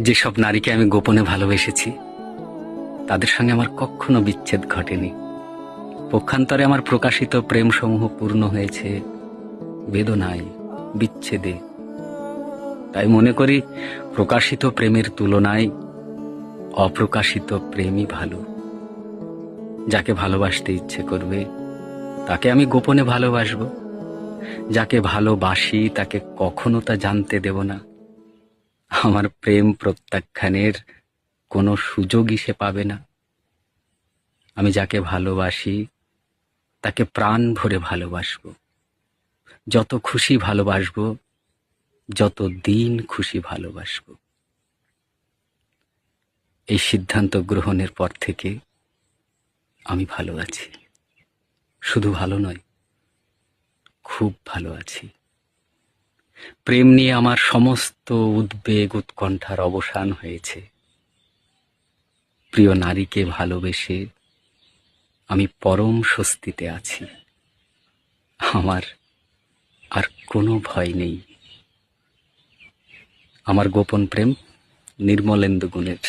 যেসব নারীকে আমি গোপনে ভালোবেসেছি তাদের সঙ্গে আমার কখনো বিচ্ছেদ ঘটেনি। পক্ষান্তরে আমার প্রকাশিত প্রেমসমূহ পূর্ণ হয়েছে বেদনায়, বিচ্ছেদে। তাই মনে করি প্রকাশিত প্রেমের তুলনায় অপ্রকাশিত প্রেমই ভালো। যাকে ভালোবাসতে ইচ্ছে করবে তাকে আমি গোপনে ভালোবাসবো। যাকে ভালোবাসি তাকে কখনো তা জানতে দেব না। আমার প্রেম প্রত্যাখ্যানের কোনো সুযোগই সে পাবে না। আমি যাকে ভালোবাসি তাকে প্রাণ ভরে ভালোবাসবো। যত খুশি ভালোবাসবো, যত দিন খুশি ভালোবাসবো। এই সিদ্ধান্ত গ্রহণের পর থেকে আমি ভালো আছি। শুধু ভালো নয়, খুব ভালো আছি। প্রেম নিয়ে আমার সমস্ত উদ্বেগ উৎকণ্ঠার অবসান হয়েছে। প্রিয় নারীকে ভালোবেসে আমি পরম স্বস্তিতে আছি। আমার আর কোনো ভয় নেই। আমার গোপন প্রেম নির্মলেন্দু গুণের।